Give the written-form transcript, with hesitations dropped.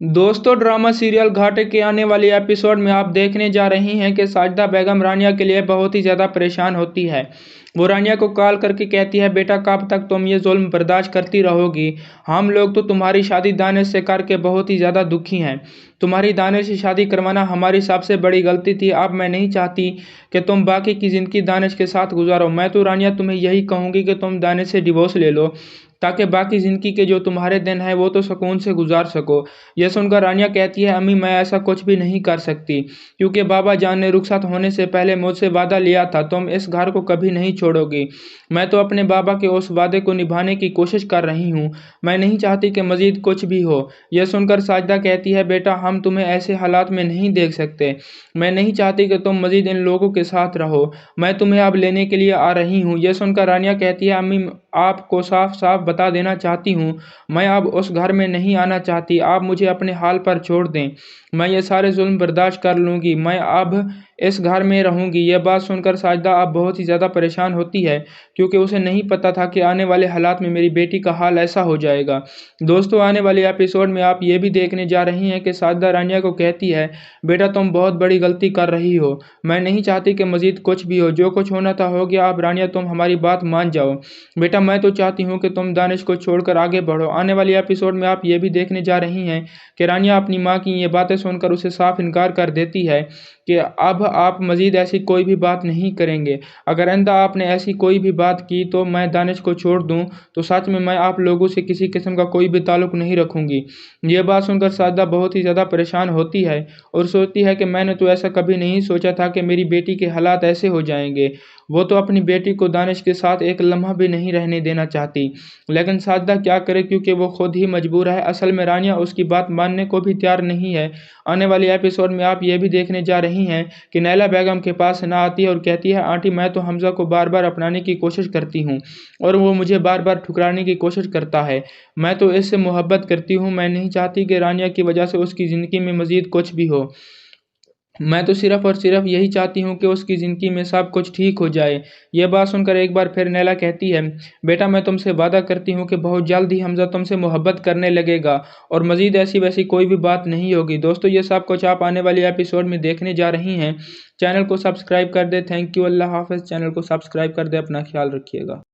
दोस्तों, drama serial घाटे के आने वाली एपिसोड में आप देखने जा रही हैं कि साजिदा बेगम रानिया के लिए बहुत ही ज़्यादा परेशान होती है। वो रानिया को कॉल करके कहती है, बेटा कब तक तुम ये जुल्म बर्दाश्त करती रहोगी। हम लोग तो तुम्हारी शादी दानिश से करके बहुत ही ज़्यादा दुखी हैं। तुम्हारी दानिश से शादी करवाना हमारी सबसे बड़ी गलती थी। अब मैं नहीं चाहती कि तुम बाकी की ज़िंदगी दानिश के साथ गुजारो। मैं तो रानिया तुम्हें यही कहूँगी कि तुम दानिश से डिवोर्स ले लो, ताकि बाकी ज़िंदगी के जो तुम्हारे दिन हैं वो तो सुकून से गुजार सको। यह सुनकर रानिया कहती है, अम्मी मैं ऐसा कुछ भी नहीं कर सकती, क्योंकि बाबा जान ने रुखसत होने से पहले मुझसे वादा लिया था, तुम इस घर को कभी नहीं छोड़ोगी। मैं तो अपने बाबा के उस वादे को निभाने की कोशिश कर रही हूँ। मैं नहीं चाहती कि मज़ीद कुछ भी हो। यह सुनकर साजिदा कहती है, बेटा हम तुम्हें ऐसे हालात में नहीं देख सकते। मैं नहीं चाहती कि तुम मज़ीद इन लोगों के साथ रहो। मैं तुम्हें अब लेने के लिए आ रही हूँ। यह सुनकर रानिया कहती है, अम्मी आपको साफ साफ बता देना चाहती हूँ, मैं अब उस घर में नहीं आना चाहती। आप मुझे अपने हाल पर छोड़ दें। मैं ये सारे जुल्म बर्दाश्त कर लूँगी। मैं अब इस घर में रहूँगी। यह बात सुनकर साजिदा अब बहुत ही ज़्यादा परेशान होती है, क्योंकि उसे नहीं पता था कि आने वाले हालात में मेरी बेटी का हाल ऐसा हो जाएगा। दोस्तों, आने वाले एपिसोड में आप ये भी देखने जा रही हैं कि साजिदा रानिया को कहती है, बेटा तुम बहुत बड़ी गलती कर रही हो। मैं नहीं चाहती कि मज़ीद कुछ भी हो। जो कुछ होना था हो गया। अब रानिया तुम हमारी बात मान जाओ। बेटा मैं तो चाहती हूँ कि तुम दानिश को छोड़कर आगे बढ़ो। आने वाली एपिसोड में आप ये भी देखने जा रही हैं कि रानिया अपनी माँ की ये बातें सुनकर उसे साफ इनकार कर देती है कि अब आप मज़ीद ऐसी कोई भी बात नहीं करेंगे। अगर आइंदा आपने ऐसी कोई भी बात की तो मैं दानिश को छोड़ दूँ, तो सच में मैं आप लोगों से किसी किस्म का कोई भी ताल्लुक़ नहीं रखूँगी। ये बात सुनकर साजिदा बहुत ही ज़्यादा परेशान होती है और सोचती है कि मैंने तो ऐसा कभी नहीं सोचा था कि मेरी बेटी के हालात ऐसे हो जाएंगे। वो तो अपनी बेटी को दानिश के साथ एक लम्हा भी नहीं रहने देना चाहती, लेकिन साजिदा क्या करे, क्योंकि वो खुद ही मजबूर है। असल में रानिया उसकी बात मानने को भी तैयार नहीं है। आने वाली एपिसोड में आप ये भी देखने जा रही हैं कि नैला बेगम के पास ना आती है और कहती है, आंटी मैं तो हमज़ा को बार बार अपनाने की कोशिश करती हूँ और वो मुझे बार बार ठुकराने की कोशिश करता है। मैं तो इससे मोहब्बत करती हूँ। मैं नहीं चाहती कि रानिया की वजह से उसकी ज़िंदगी में मज़ीद कुछ भी हो। मैं तो सिर्फ़ और सिर्फ़ यही चाहती हूँ कि उसकी ज़िंदगी में सब कुछ ठीक हो जाए। ये बात सुनकर एक बार फिर नैला कहती है, बेटा मैं तुमसे वादा करती हूँ कि बहुत जल्द ही हमज़ा तुमसे मोहब्बत करने लगेगा और मज़ीद ऐसी वैसी कोई भी बात नहीं होगी। दोस्तों, ये सब कुछ आप आने वाली एपिसोड में देखने जा रही हैं। चैनल को सब्सक्राइब कर दें। Thank you. अल्लाह हाफ़िज़। चैनल को सब्सक्राइब कर दें। अपना ख्याल रखिएगा।